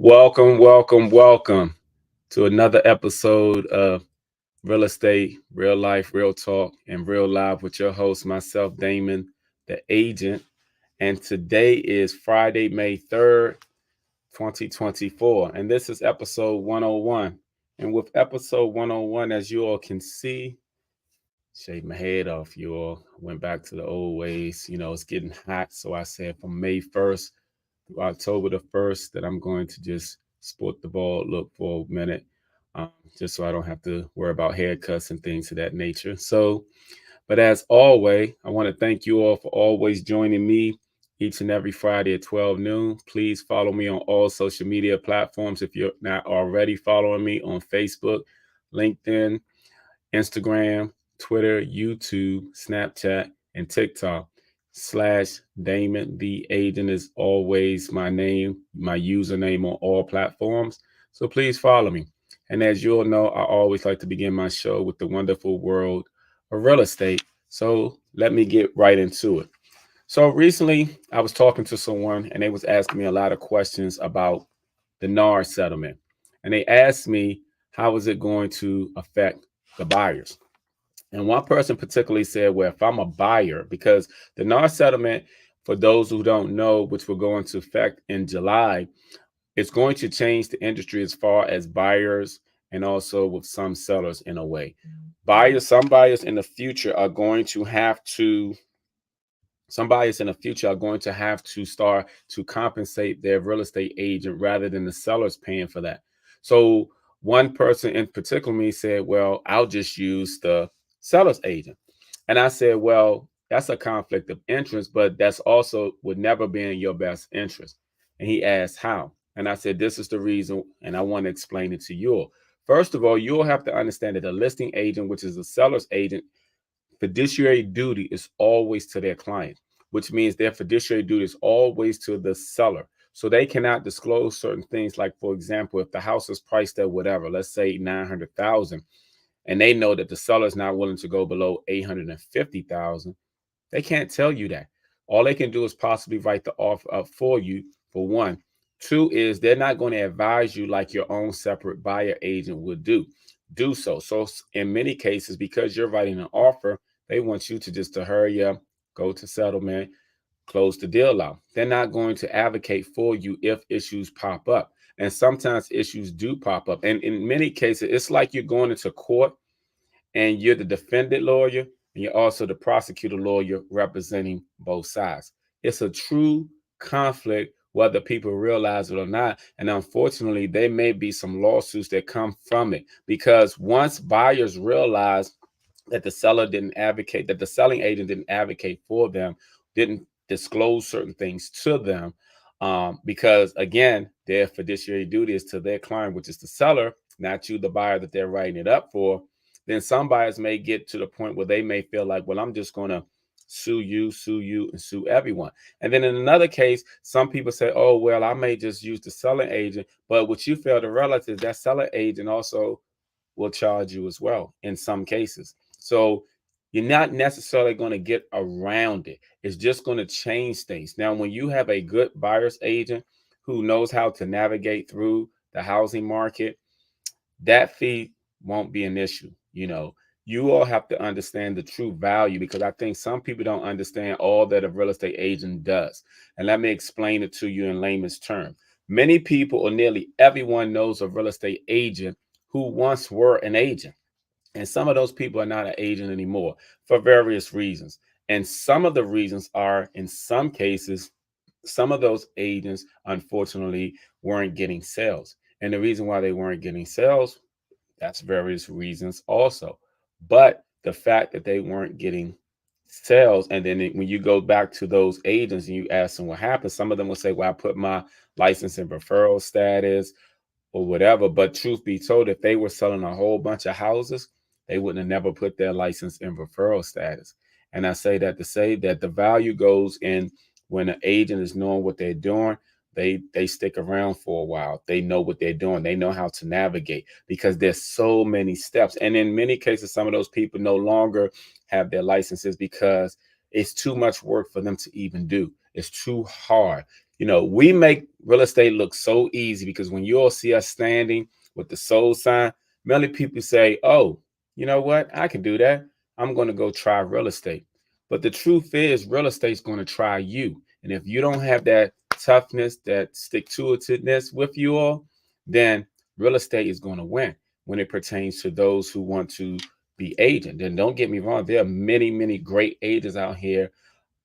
Welcome to another episode of Real Estate, Real Life, Real Talk, and Real Live with your host, myself, Damon, the agent. And today is Friday, May 3rd, 2024. And this is episode 101. And with episode 101, as you all can see, shave my head off, you all. Went back to the old ways. It's getting hot. So I said from May 1st through October the 1st that I'm going to just sport the ball look for a minute, just so I don't have to worry about haircuts and things of that nature. But as always, I want to thank you all for always joining me each and every Friday at 12 noon. Please follow me on all social media platforms if you're not already following me on Facebook, LinkedIn, Instagram, Twitter, YouTube, Snapchat, and TikTok. /Damon the Agent is always my name, my username on all platforms. So please follow me. And as you'll know, I always like to begin my show with the wonderful world of real estate. So let me get right into it. So recently I was talking to someone and they was asking me a lot of questions about the NAR settlement. And they asked me, how is it going to affect the buyers? And one person particularly said, well, if I'm a buyer, because the NAR settlement, for those who don't know, which will go into effect in July, it's going to change the industry as far as buyers and also with some sellers in a way. Some buyers in the future are going to have to start to compensate their real estate agent rather than the sellers paying for that. So one person in particular me said, well, I'll just use the seller's agent. And I said, well, that's a conflict of interest, but that's also would never be in your best interest. And he asked how. And I said, this is the reason, and I want to explain it to you. First of all, you'll have to understand that the listing agent, which is the seller's agent, fiduciary duty is always to their client, which means their fiduciary duty is always to the seller. So they cannot disclose certain things. Like, for example, if the house is priced at whatever, let's say 900,000, and they know that the seller is not willing to go below 850,000, they can't tell you that. All they can do is possibly write the offer up for you, for one. Two is they're not going to advise you like your own separate buyer agent would do so. So in many cases, because you're writing an offer, they want you to just to hurry up, go to settlement, close the deal out. They're not going to advocate for you if issues pop up. And sometimes issues do pop up. And in many cases, it's like you're going into court and you're the defendant lawyer and you're also the prosecutor lawyer representing both sides. It's a true conflict, whether people realize it or not. And unfortunately, there may be some lawsuits that come from it, because once buyers realize that the selling agent didn't advocate for them, didn't disclose certain things to them, because again, their fiduciary duty is to their client, which is the seller, not you, the buyer that they're writing it up for. Then some buyers may get to the point where they may feel like, well, I'm just going to sue you, and sue everyone. And then in another case, some people say, oh, well, I may just use the selling agent. But what you fail to realize is that selling agent also will charge you as well in some cases. So you're not necessarily going to get around it. It's just going to change things. Now, when you have a good buyer's agent who knows how to navigate through the housing market, that fee won't be an issue. You all have to understand the true value, because I think some people don't understand all that a real estate agent does. And let me explain it to you in layman's terms. Many people, or nearly everyone, knows a real estate agent who once were an agent. And some of those people are not an agent anymore for various reasons. And some of the reasons are, in some cases, some of those agents, unfortunately, weren't getting sales. And the reason why they weren't getting sales, that's various reasons also. But the fact that they weren't getting sales, and then when you go back to those agents and you ask them what happened, some of them will say, well, I put my license in referral status or whatever. But truth be told, if they were selling a whole bunch of houses, they wouldn't have never put their license in referral status. And I say that to say that the value goes in when an agent is knowing what they're doing. They stick around for a while. They know what they're doing. They know how to navigate, because there's so many steps. And in many cases, some of those people no longer have their licenses because it's too much work for them to even do. It's too hard. We make real estate look so easy because when you all see us standing with the sold sign, many people say, oh, you know what? I can do that. I'm going to go try real estate. But the truth is, real estate's going to try you. And if you don't have that toughness, that stick to itiveness with you all, then real estate is going to win when it pertains to those who want to be agent. And don't get me wrong, there are many, many great agents out here,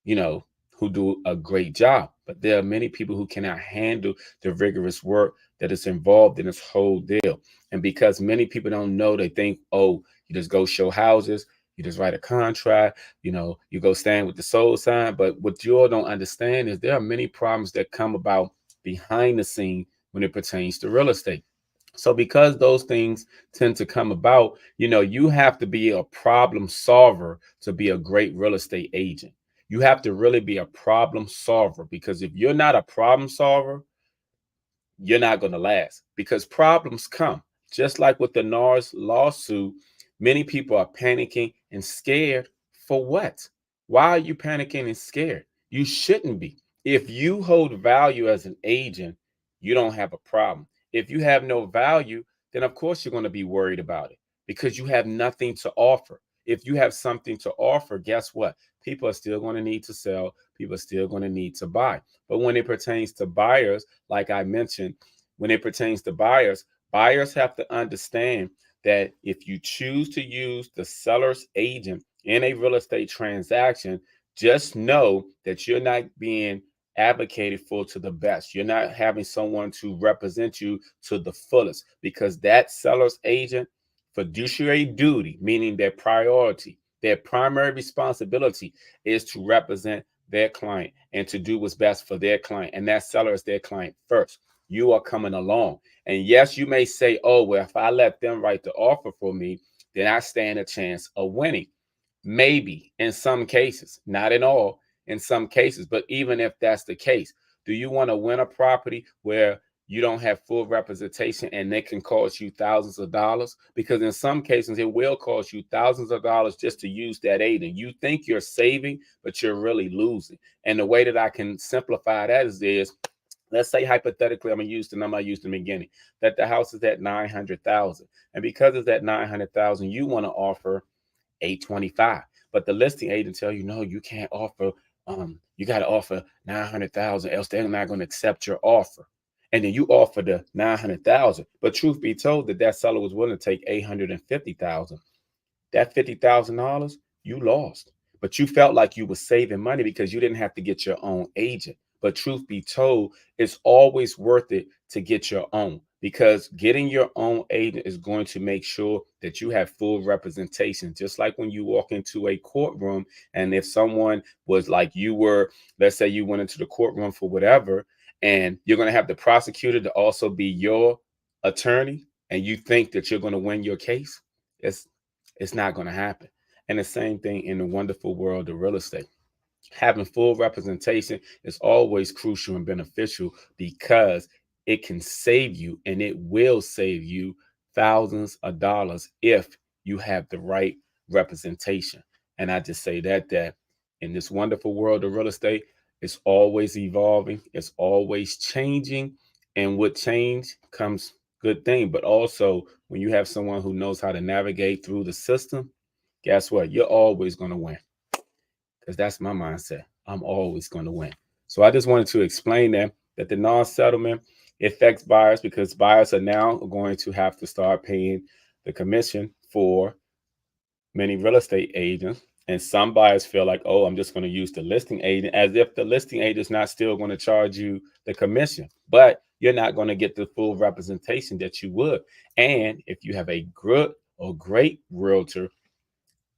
you know, who do a great job. But there are many people who cannot handle the rigorous work that is involved in this whole deal. And because many people don't know, they think, oh, you just go show houses, you just write a contract, you go stand with the sold sign. But what you all don't understand is there are many problems that come about behind the scene when it pertains to real estate. So because those things tend to come about, you have to be a problem solver to be a great real estate agent. You have to really be a problem solver, because if you're not a problem solver, you're not going to last, because problems come. Just like with the NAR's lawsuit, many people are panicking and scared. For what? Why are you panicking and scared? You shouldn't be. If you hold value as an agent, you don't have a problem. If you have no value, then of course you're going to be worried about it, because you have nothing to offer. If you have something to offer, guess what? People are still going to need to sell. People are still going to need to buy. But when it pertains to buyers, like I mentioned, when it pertains to buyers, buyers have to understand that if you choose to use the seller's agent in a real estate transaction, just know that you're not being advocated for to the best. You're not having someone to represent you to the fullest, because that seller's agent fiduciary duty, meaning their priority, their primary responsibility is to represent their client and to do what's best for their client. And that seller is their client first. You are coming along. And yes, you may say, oh, well, if I let them write the offer for me, then I stand a chance of winning. Maybe in some cases, not in all, in some cases. But even if that's the case, do you want to win a property where you don't have full representation and it can cost you thousands of dollars? Because in some cases, it will cost you thousands of dollars just to use that agent. You think you're saving, but you're really losing. And the way that I can simplify that is let's say hypothetically, I'm gonna use the number I used in the beginning, that the house is at 900,000, and because it's at 900,000, you want to offer 825, but the listing agent tell you, no, you can't offer. You got to offer 900,000, else they're not going to accept your offer. And then you offer the 900,000, but truth be told, that seller was willing to take 850,000. That $50,000 you lost, but you felt like you were saving money because you didn't have to get your own agent. But truth be told, it's always worth it to get your own, because getting your own agent is going to make sure that you have full representation. Just like when you walk into a courtroom, and if someone was like you were, let's say you went into the courtroom for whatever, and you're going to have the prosecutor to also be your attorney, and you think that you're going to win your case, it's it's not going to happen. And the same thing in the wonderful world of real estate. Having full representation is always crucial and beneficial, because it can save you, and it will save you thousands of dollars if you have the right representation. And I just say that in this wonderful world of real estate, it's always evolving, it's always changing. And with change comes good thing. But also, when you have someone who knows how to navigate through the system, guess what? You're always going to win, because that's my mindset. I'm always going to win. So I just wanted to explain that the non-settlement affects buyers, because buyers are now going to have to start paying the commission for many real estate agents. And some buyers feel like, oh, I'm just going to use the listing agent, as if the listing agent is not still going to charge you the commission. But you're not going to get the full representation that you would. And if you have a good or great realtor,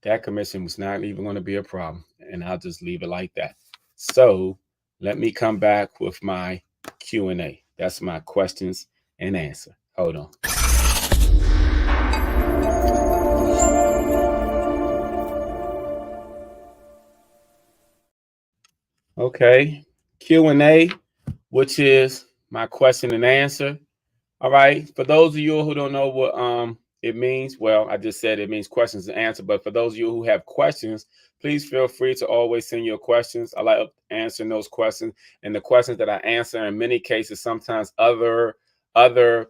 that commission was not even going to be a problem. And I'll just leave it like that. So let me come back with my Q&A. That's my questions and answer. Hold on. Okay, Q&A, which is my question and answer. All right. For those of you who don't know what it means, well, I just said it means questions and answer. But for those of you who have questions, please feel free to always send your questions. I like answering those questions, and the questions that I answer in many cases, sometimes other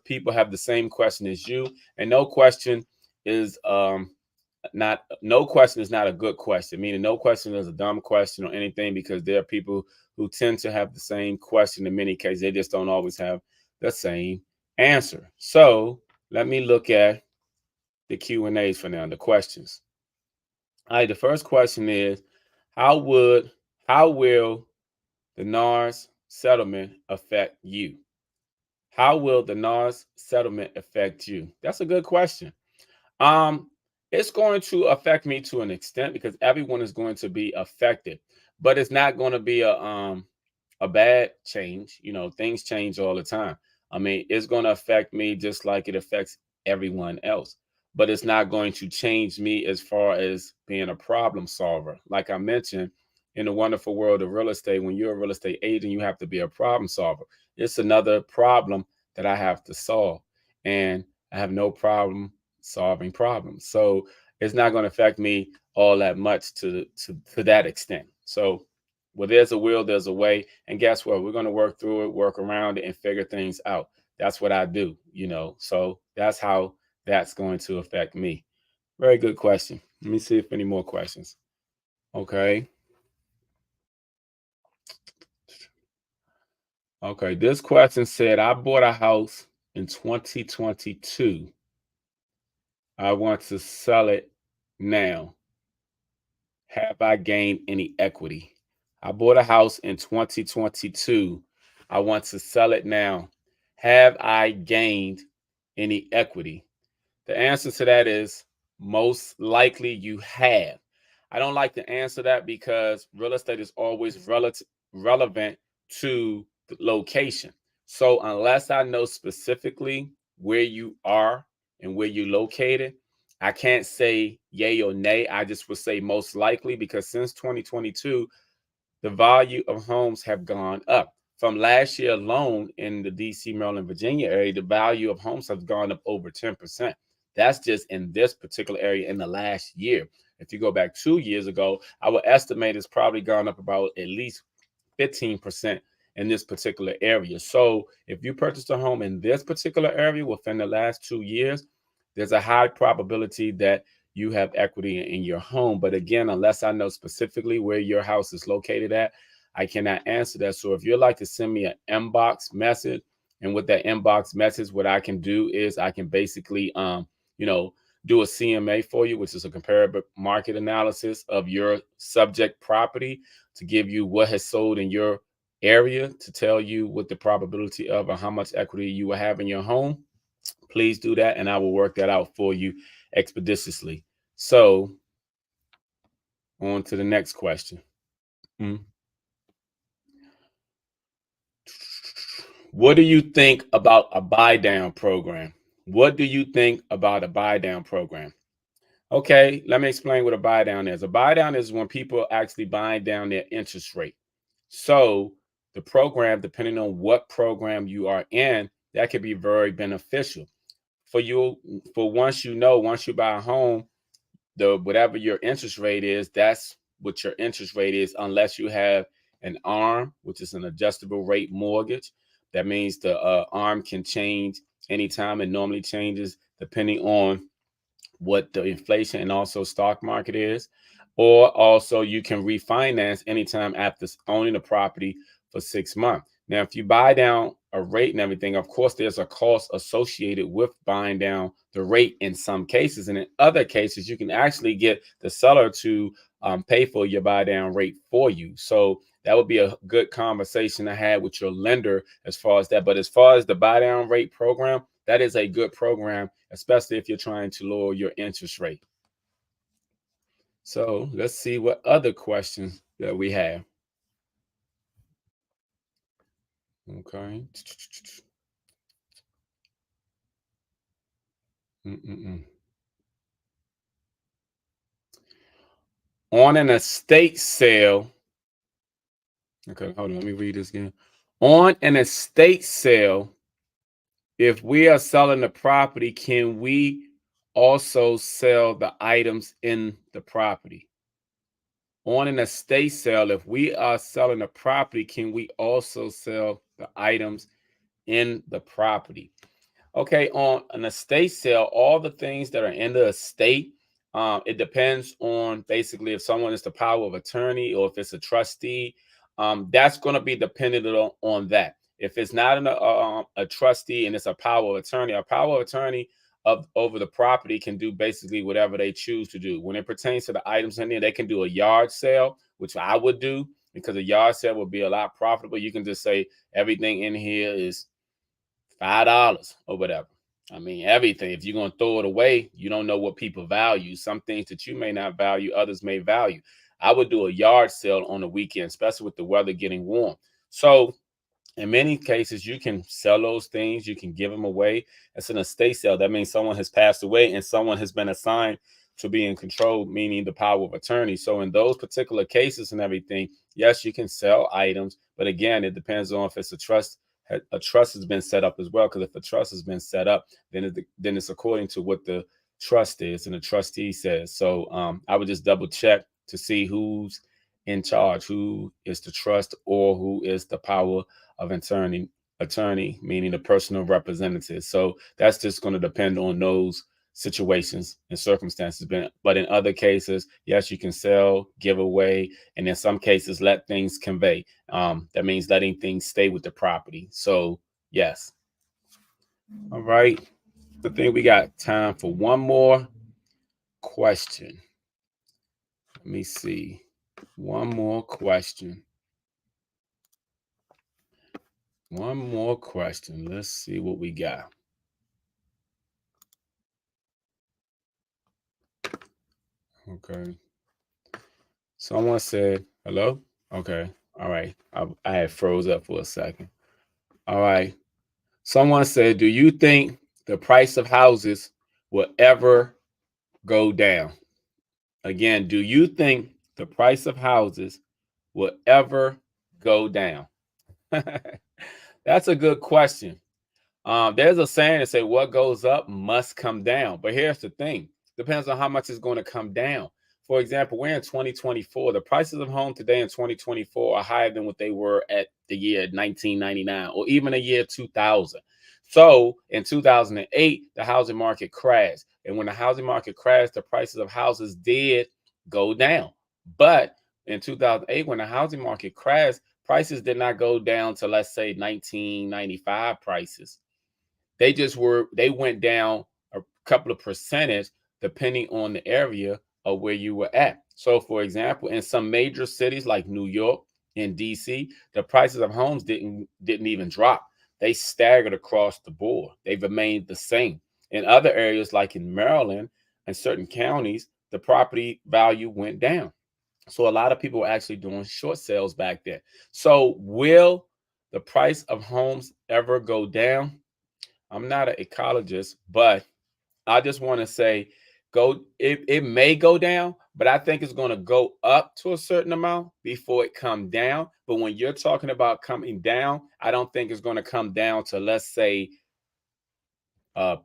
people have the same question as you, and is no question is not a good question, meaning no question is a dumb question or anything, because there are people who tend to have the same question in many cases. They just don't always have the same answer. So let me look at the Q&As for now, the questions. All right, the first question is, how would how will the NAR's settlement affect you? How will the NAR's settlement affect you? That's a good question. Um, it's going to affect me to an extent because everyone is going to be affected, but it's not going to be a bad change. You know, things change all the time. I mean, it's going to affect me just like it affects everyone else, but it's not going to change me as far as being a problem solver. Like I mentioned, in the wonderful world of real estate, when you're a real estate agent, you have to be a problem solver. It's another problem that I have to solve, and I have no problem solving problems. So it's not going to affect me all that much to that extent. So where there's a will, there's a way. And guess what? We're going to work through it, work around it, and figure things out. That's what I do, you know. So that's how that's going to affect me. Very good question. Let me see if any more questions. Okay. Okay. This question said, I bought a house in 2022. I want to sell it now. Have I gained any equity? I bought a house in 2022. I want to sell it now. Have I gained any equity? The answer to that is most likely you have. I don't like to answer that because real estate is always relevant to the location. So unless I know specifically where you are and where you're located, I can't say yay or nay. I just would say most likely, because since 2022, the value of homes have gone up. From last year alone in the DC, Maryland, Virginia area, the value of homes has gone up over 10%. That's just in this particular area in the last year. If you go back 2 years ago, I would estimate it's probably gone up about at least 15% in this particular area. So if you purchased a home in this particular area within the last 2 years, there's a high probability that you have equity in your home. But again, unless I know specifically where your house is located at, I cannot answer that. So if you'd like to send me an inbox message, and with that inbox message, what I can do is I can basically, you know, do a CMA for you, which is a comparative market analysis of your subject property, to give you what has sold in your area, to tell you what the probability of or how much equity you will have in your home. Please do that, and I will work that out for you expeditiously. So, on to the next question. Mm. What do you think about a buy down program? What do you think about a buy down program? Okay, let me explain what a buy down is. A buy down is when people actually buy down their interest rate. So, the program, depending on what program you are in, that could be very beneficial for you. For once you buy a home, the whatever your interest rate is, that's what your interest rate is, unless you have an ARM, which is an adjustable rate mortgage. That means the ARM can change anytime. It normally changes depending on what the inflation and also stock market is. Or also you can refinance anytime after owning the property for 6 months. Now, if you buy down a rate and everything, of course, there's a cost associated with buying down the rate in some cases. And in other cases, you can actually get the seller to pay for your buy down rate for you. So that would be a good conversation to have with your lender as far as that. But as far as the buy down rate program, that is a good program, especially if you're trying to lower your interest rate. So let's see what other questions that we have. Okay. Mm-mm-mm. On an estate sale. Okay, hold on. Let me read this again. On an estate sale, if we are selling the property, can we also sell the items in the property? On an estate sale, if we are selling a property, can we also sell the items in the property? Okay, on an estate sale, all the things that are in the estate, it depends on basically if someone is the power of attorney or if it's a trustee. That's going to be dependent on that. If it's not a trustee and it's a power of attorney, a power of attorney of over the property can do basically whatever they choose to do. When it pertains to the items in there, they can do a yard sale, which I would do because a yard sale would be a lot profitable. You can just say everything in here is $5 or whatever. I mean, everything. If you're going to throw it away, you don't know what people value. Some things that you may not value, others may value. I would do a yard sale on the weekend, especially with the weather getting warm. So in many cases, you can sell those things, you can give them away. It's an estate sale. That means someone has passed away and someone has been assigned to be in control, meaning the power of attorney. So in those particular cases and everything, yes, you can sell items, but again, it depends on if it's a trust. A trust has been set up as well, because if a trust has been set up, then it's according to what the trust is and the trustee says. So I would just double check to see who's in charge, who is the trust or who is the power of attorney, meaning the personal representative. So that's just going to depend on those situations and circumstances. But in other cases, yes, you can sell, give away, and in some cases, let things convey. That means letting things stay with the property. So yes. All right. I think we got time for one more question. Let me see. One more question. One more question. Let's see what we got. Okay. Someone said, hello? Okay. All right. I had froze up for a second. All right. Someone said, do you think the price of houses will ever go down? Again, do you think the price of houses will ever go down? That's a good question. There's a saying that say what goes up must come down. But here's the thing. Depends on how much it's going to come down. For example, we're in 2024. The prices of home today in 2024 are higher than what they were at the year 1999 or even the year 2000. So in 2008, the housing market crashed. And when the housing market crashed, the prices of houses did go down. But in 2008, when the housing market crashed, prices did not go down to, let's say, 1995 prices. They went down a couple of percentage depending on the area of where you were at. So for example, in some major cities like New York and DC, the prices of homes didn't even drop. They staggered across the board. They've remained the same. In other areas like in Maryland and certain counties, the property value went down. So a lot of people were actually doing short sales back then. So will the price of homes ever go down? I'm not an ecologist, but I just want to say it may go down, but I think it's going to go up to a certain amount before it come down. But when you're talking about coming down, I don't think it's going to come down to, let's say,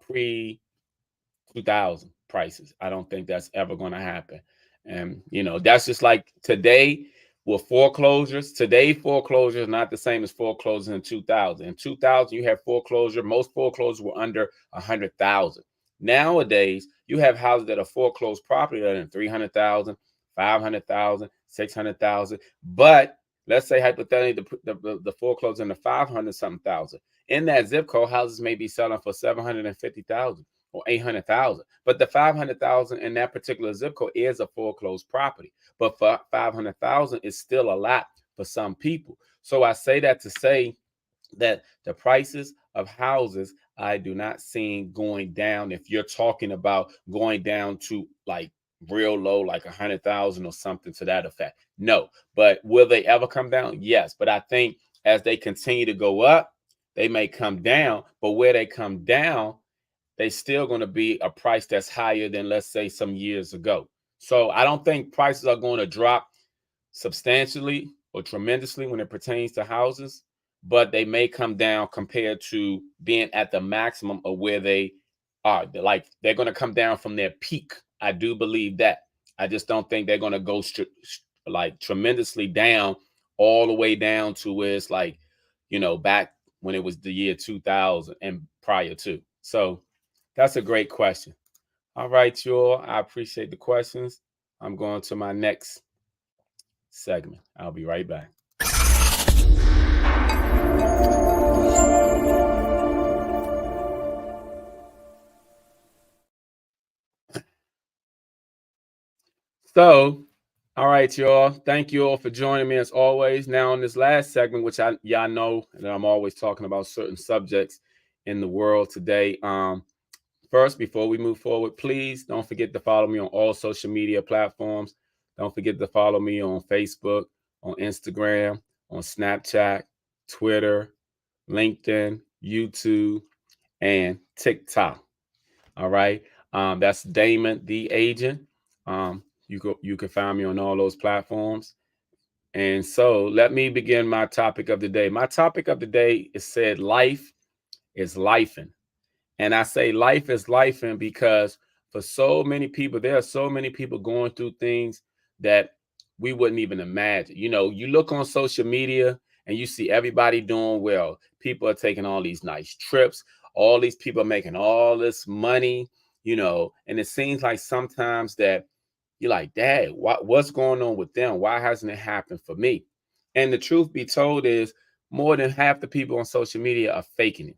pre 2000 prices. I don't think that's ever going to happen. And, that's just like today with foreclosures. Today, foreclosure is not the same as foreclosures in 2000. In 2000, you have foreclosure. Most foreclosures were under 100,000. Nowadays, you have houses that are foreclosed property that are in 300,000, 500,000, 600,000. But let's say hypothetically, the foreclosure in the 500 something thousand. In that zip code, houses may be selling for 750,000 or 800,000. But the 500,000 in that particular zip code is a foreclosed property. But for 500,000 is still a lot for some people. So I say that to say that the prices of houses I do not see going down. If you're talking about going down to like real low, like 100,000 or something to that effect, no. But will they ever come down? Yes. But I think as they continue to go up, they may come down. But where they come down, they still going to be a price that's higher than, let's say, some years ago. So I don't think prices are going to drop substantially or tremendously when it pertains to houses, but they may come down compared to being at the maximum of where they like they're going to come down from their peak. I do believe that. I just don't think they're going to go like tremendously down all the way down to where it's like, back when it was the year 2000 and prior to. So that's a great question. All right, y'all. I appreciate the questions. I'm going to my next segment. I'll be right back. So, all right, y'all. Thank you all for joining me as always. Now, in this last segment, which y'all know that I'm always talking about certain subjects in the world today. First, before we move forward, please don't forget to follow me on all social media platforms. Don't forget to follow me on Facebook, on Instagram, on Snapchat, Twitter, LinkedIn, YouTube, and TikTok. All right. That's Damon the Agent. You can find me on all those platforms. And so let me begin my topic of the day. My topic of the day is said life is lifing. And I say life is lifing because for so many people, there are so many people going through things that we wouldn't even imagine. You look on social media and you see everybody doing well. People are taking all these nice trips. All these people are making all this money, and it seems like sometimes that you're like, Dad, what's going on with them? Why hasn't it happened for me? And the truth be told is more than half the people on social media are faking it.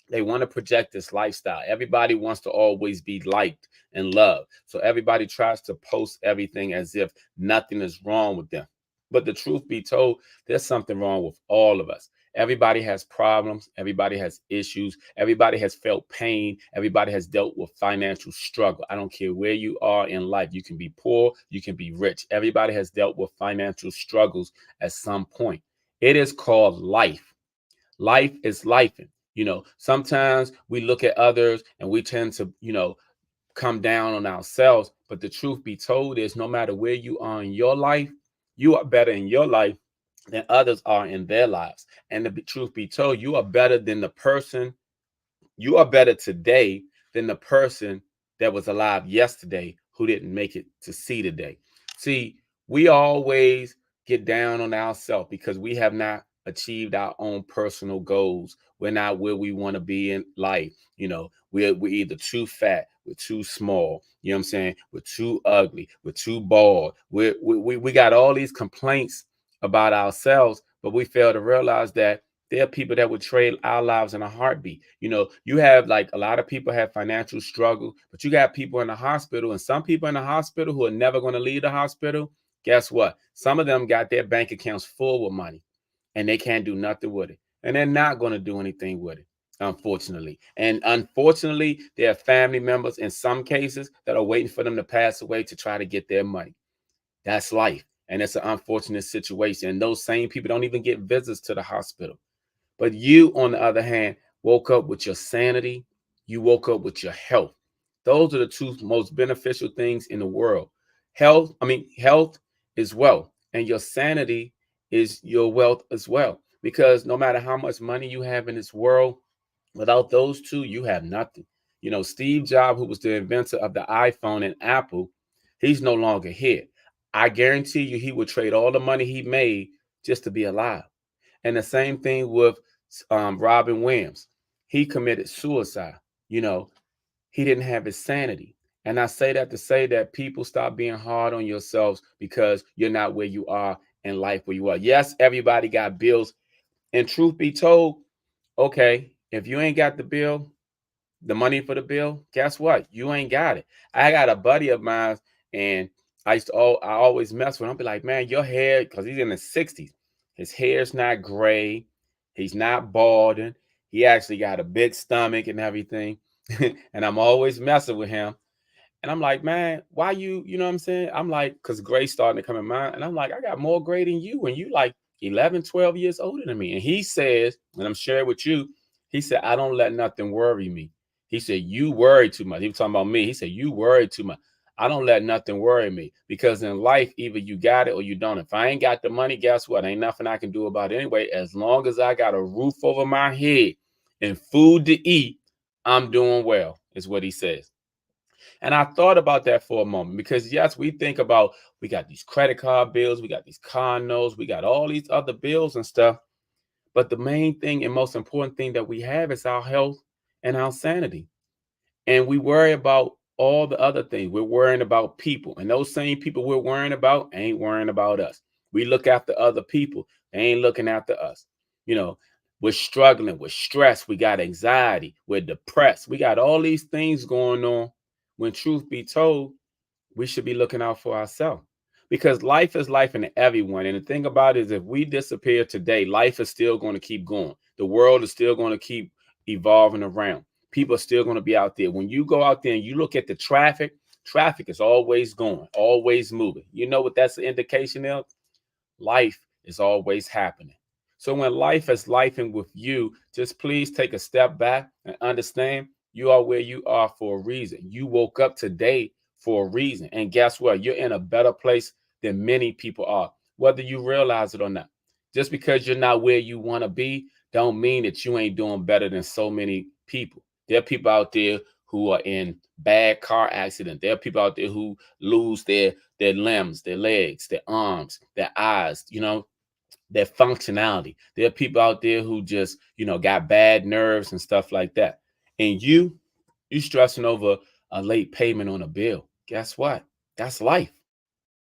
They want to project this lifestyle. Everybody wants to always be liked and loved. So everybody tries to post everything as if nothing is wrong with them. But the truth be told, there's something wrong with all of us. Everybody has problems. Everybody has issues. Everybody has felt pain. Everybody has dealt with financial struggle. I don't care where you are in life. You can be poor. You can be rich. Everybody has dealt with financial struggles at some point. It is called life. Life is life. Sometimes we look at others and we tend to, come down on ourselves. But the truth be told is no matter where you are in your life, you are better in your life than others are in their lives. And the truth be told, you are better than the person you are better today than the person that was alive yesterday who didn't make it to see today. See, we always get down on ourselves because we have not achieved our own personal goals. We're not where we want to be in life. We're either too fat, we're too small. You know what I'm saying? We're too ugly, we're too bald. We got all these complaints about ourselves, but we fail to realize that there are people that would trade our lives in a heartbeat. You have like a lot of people have financial struggle, but you got people in the hospital, and some people in the hospital who are never going to leave the hospital. Guess what? Some of them got their bank accounts full with money and they can't do nothing with it. And they're not going to do anything with it, unfortunately. And unfortunately, there are family members in some cases that are waiting for them to pass away to try to get their money. That's life. And it's an unfortunate situation. And those same people don't even get visits to the hospital. But you, on the other hand, woke up with your sanity. You woke up with your health. Those are the two most beneficial things in the world. Health is wealth, and your sanity is your wealth as well. Because no matter how much money you have in this world, without those two, you have nothing. Steve Jobs, who was the inventor of the iPhone and Apple, he's no longer here. I guarantee you he would trade all the money he made just to be alive. And the same thing with Robin Williams. He committed suicide. You know, he didn't have his sanity. And I say that to say that people stop being hard on yourselves because you're not where you are in life where you are. Yes, everybody got bills. And truth be told, okay, if you ain't got the money for the bill, guess what? You ain't got it. I got a buddy of mine, and I always mess with him. I'll be like, man, your hair, because he's in the 60s. His hair's not gray. He's not balding. He actually got a big stomach and everything. And I'm always messing with him. And I'm like, man, why you know what I'm saying? I'm like, because gray's starting to come in mind. And I'm like, I got more gray than you. And you like 11, 12 years older than me. And he says, and I'm sharing with you, he said, I don't let nothing worry me. He said, you worry too much. He was talking about me. He said, you worry too much. I don't let nothing worry me because in life, either you got it or you don't. If I ain't got the money, guess what? Ain't nothing I can do about it anyway. As long as I got a roof over my head and food to eat, I'm doing well. is what he says. And I thought about that for a moment because, yes, we think about we got these credit card bills, we got these car notes, we got all these other bills and stuff. But the main thing and most important thing that we have is our health and our sanity. And we worry about all the other things. We're worrying about people, and those same people we're worrying about ain't worrying about us. We look after other people, they ain't looking after us. You know, we're struggling with stress, we got anxiety, we're depressed, we got all these things going on. When truth be told, we should be looking out for ourselves because life is life in everyone. And the thing about it is, if we disappear today, life is still going to keep going. The world is still going to keep evolving around. People are still going to be out there. When you go out there and you look at the traffic, traffic is always going, always moving. You know what that's an indication of? Life is always happening. So when life is lifing with you, just please take a step back and understand you are where you are for a reason. You woke up today for a reason. And guess what? You're in a better place than many people are, whether you realize it or not. Just because you're not where you want to be, don't mean that you ain't doing better than so many people. There are people out there who are in bad car accidents. There are people out there who lose their limbs, their legs, their arms, their eyes, their functionality. There are people out there who just, got bad nerves and stuff like that. And you stressing over a late payment on a bill. Guess what? That's life.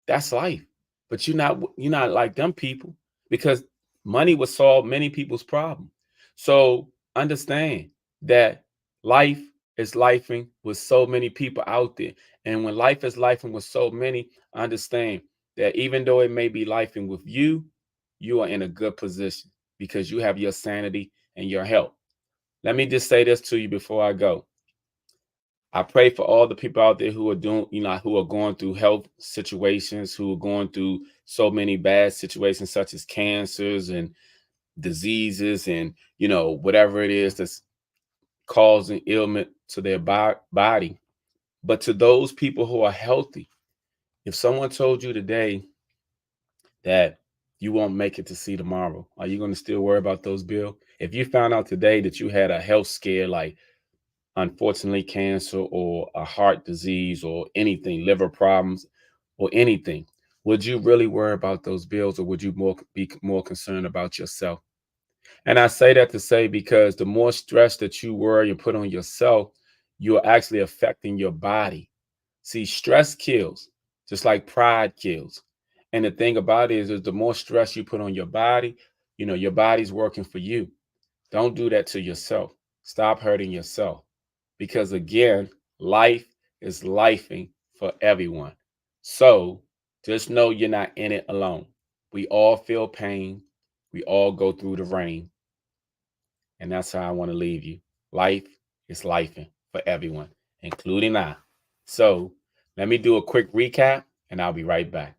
That's life. But you're not like them people because money will solve many people's problems. So understand that life is lifing with so many people out there. And when life is lifing with so many, understand that even though it may be lifing with you, you are in a good position because you have your sanity and your health. Let me just say this to you before I go. I pray for all the people out there who are doing, who are going through health situations, who are going through so many bad situations, such as cancers and diseases and, whatever it is that's causing ailment to their body. But to those people who are healthy, if someone told you today that you won't make it to see tomorrow, are you going to still worry about those bills? If you found out today that you had a health scare, like unfortunately cancer or a heart disease or anything, liver problems or anything, would you really worry about those bills, or would you be more concerned about yourself? And I say that to say, because the more stress that you worry and put on yourself, you're actually affecting your body. See, stress kills, just like pride kills. And the thing about it is the more stress you put on your body, your body's working for you. Don't do that to yourself. Stop hurting yourself. Because again, life is lifing for everyone. So just know you're not in it alone. We all feel pain. We all go through the rain. And that's how I want to leave you. Life is lifing for everyone, including I. So let me do a quick recap and I'll be right back.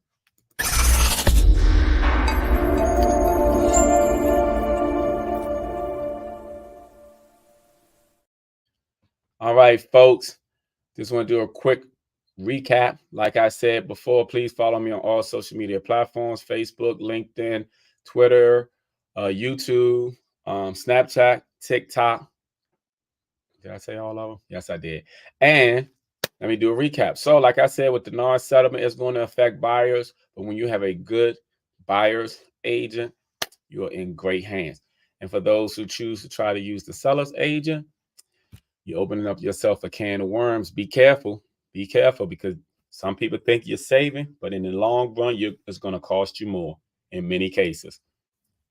All right, folks. Just want to do a quick recap. Like I said before, please follow me on all social media platforms: Facebook, LinkedIn, Twitter, YouTube, Snapchat, TikTok. Did I say all of them? Yes, I did. And let me do a recap. So, like I said, with the NAR settlement, it's going to affect buyers. But when you have a good buyer's agent, you are in great hands. And for those who choose to try to use the seller's agent, you're opening up yourself a can of worms. Be careful. Be careful, because some people think you're saving, but in the long run, it's going to cost you more in many cases.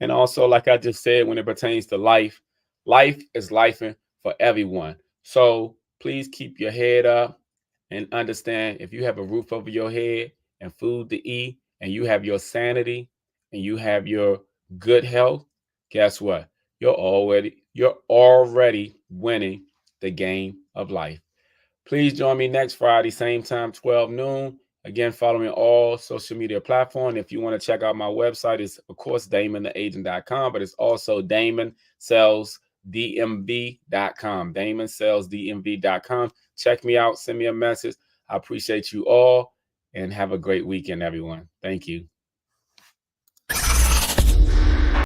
And also, like I just said, when it pertains to life, life is lifing for everyone. So please keep your head up and understand, if you have a roof over your head and food to eat, and you have your sanity and you have your good health, guess what? You're already winning the game of life. Please join me next Friday, same time, 12 noon. Again, follow me on all social media platforms. If you want to check out my website, it's, of course, DamonTheAgent.com, but it's also DamonSellsDMV.com. DamonSellsDMV.com. Check me out. Send me a message. I appreciate you all, and have a great weekend, everyone. Thank you.